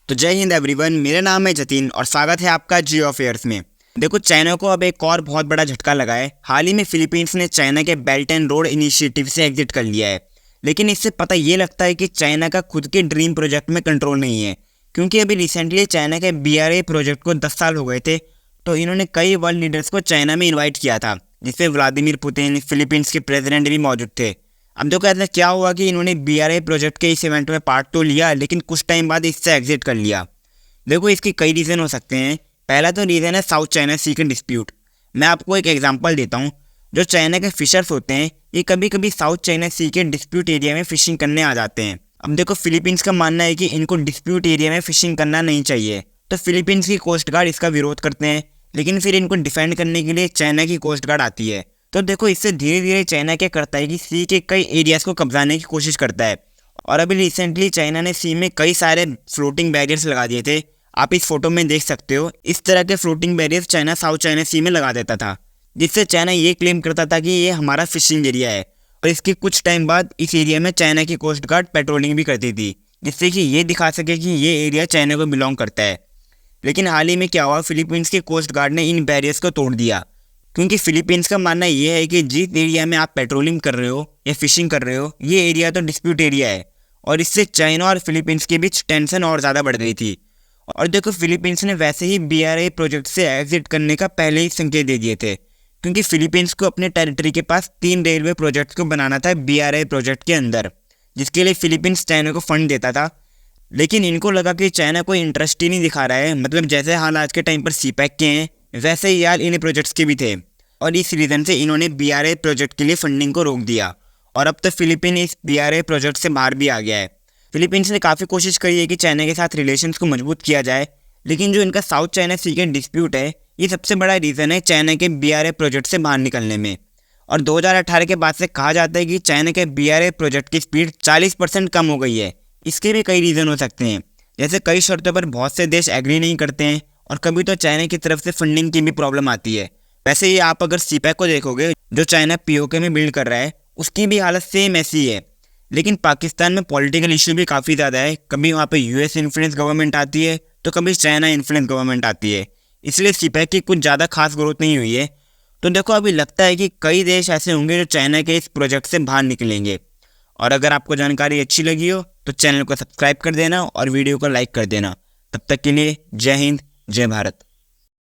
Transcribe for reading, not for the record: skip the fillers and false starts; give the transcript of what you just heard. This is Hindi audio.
तो जय हिंद एवरीवन, मेरा नाम है जतिन और स्वागत है आपका जियो अफेयर्स में। देखो, चाइना को अब एक और बहुत बड़ा झटका लगा है। हाल ही में फिलीपींस ने चाइना के बेल्ट एंड रोड इनिशिएटिव से एग्जिट कर लिया है। लेकिन इससे पता ये लगता है कि चाइना का खुद के ड्रीम प्रोजेक्ट में कंट्रोल नहीं है, क्योंकि अभी रिसेंटली चाइना के BRI प्रोजेक्ट को 10 साल हो गए थे। तो इन्होंने कई वर्ल्ड लीडर्स को चाइना में इन्वाइट किया था, जिसमें व्लादिमीर पुतिन, फिलीपींस के प्रेसिडेंट भी मौजूद थे। अब देखो, ऐसा क्या हुआ कि इन्होंने BRI प्रोजेक्ट के इस इवेंट में पार्ट तो लिया, लेकिन कुछ टाइम बाद इससे एग्जिट कर लिया। देखो, इसके कई रीज़न हो सकते हैं। पहला तो रीज़न है साउथ चाइना सी के डिस्प्यूट। मैं आपको एक एग्जांपल देता हूँ। जो चाइना के फिशर्स होते हैं, ये कभी कभी साउथ चाइना सी के डिस्प्यूट एरिया में फिशिंग करने आ जाते हैं। अब देखो, फिलीपींस का मानना है कि इनको डिस्प्यूट एरिया में फिशिंग करना नहीं चाहिए, तो फिलीपींस की कोस्ट गार्ड इसका विरोध करते हैं। लेकिन फिर इनको डिफेंड करने के लिए चाइना की कोस्ट गार्ड आती है। तो देखो, इससे धीरे धीरे चाइना क्या करता है कि सी के कई एरियाज़ को कब्जाने की कोशिश करता है। और अभी रिसेंटली चाइना ने सी में कई सारे फ्लोटिंग बैरियर्स लगा दिए थे। आप इस फोटो में देख सकते हो, इस तरह के floating barriers China South China Sea में लगा देता था, जिससे चाइना ये क्लेम करता था कि ये हमारा फिशिंग एरिया है। और इसके कुछ टाइम बाद इस एरिया में चाइना की कोस्ट गार्ड पेट्रोलिंग भी करती थी, जिससे कि ये दिखा सके कि ये एरिया चाइना को बिलोंग करता है। लेकिन हाल ही में क्या हुआ, फिलीपींस के कोस्ट गार्ड ने इन बैरियर्स को तोड़ दिया, क्योंकि फिलीपींस का मानना ये है कि जिस एरिया में आप पेट्रोलिंग कर रहे हो या फिशिंग कर रहे हो, ये एरिया तो डिस्प्यूट एरिया है। और इससे चाइना और फिलीपींस के बीच टेंशन और ज़्यादा बढ़ गई थी। और देखो, फिलीपींस ने वैसे ही BRI प्रोजेक्ट से एग्जिट करने का पहले ही संकेत दे दिए थे, क्योंकि फिलीपींस को अपने टेरिटरी के पास 3 रेलवे प्रोजेक्ट्स को बनाना था BRI प्रोजेक्ट के अंदर, जिसके लिए फिलीपींस चाइना को फंड देता था। लेकिन इनको लगा कि चाइना कोई इंटरेस्ट ही नहीं दिखा रहा है। मतलब जैसे हाल आज के टाइम पर CPEC के हैं, वैसे ही यार इन प्रोजेक्ट्स के भी थे। और इस रीज़न से इन्होंने BRI प्रोजेक्ट के लिए फंडिंग को रोक दिया। और अब तो फिलीपीन इस BRI प्रोजेक्ट से बाहर भी आ गया है। फिलीपींस ने काफ़ी कोशिश करी है कि चाइना के साथ रिलेशंस को मजबूत किया जाए, लेकिन जो इनका साउथ चाइना सी के डिस्प्यूट है, ये सबसे बड़ा रीज़न है चाइना के BRI प्रोजेक्ट से बाहर निकलने में। और 2018 के बाद से कहा जाता है कि चाइना के BRI प्रोजेक्ट की स्पीड 40% कम हो गई है। इसके भी कई रीज़न हो सकते हैं, जैसे कई शर्तों पर बहुत से देश एग्री नहीं करते हैं, और कभी तो चाइना की तरफ से फंडिंग की भी प्रॉब्लम आती है। वैसे ही आप अगर CPEC को देखोगे, जो चाइना POK में बिल्ड कर रहा है, उसकी भी हालत सेम ऐसी है। लेकिन पाकिस्तान में पॉलिटिकल इशू भी काफ़ी ज़्यादा है। कभी वहाँ पे US इन्फ्लुएंस गवर्नमेंट आती है, तो कभी चाइना इन्फ्लुएंस गवर्नमेंट आती है। इसलिए CPEC की कुछ ज़्यादा खास ग्रोथ नहीं हुई है। तो देखो, अभी लगता है कि कई देश ऐसे होंगे जो चाइना के इस प्रोजेक्ट से बाहर निकलेंगे। और अगर आपको जानकारी अच्छी लगी हो तो चैनल को सब्सक्राइब कर देना और वीडियो को लाइक कर देना। तब तक के लिए जय हिंद, जय भारत।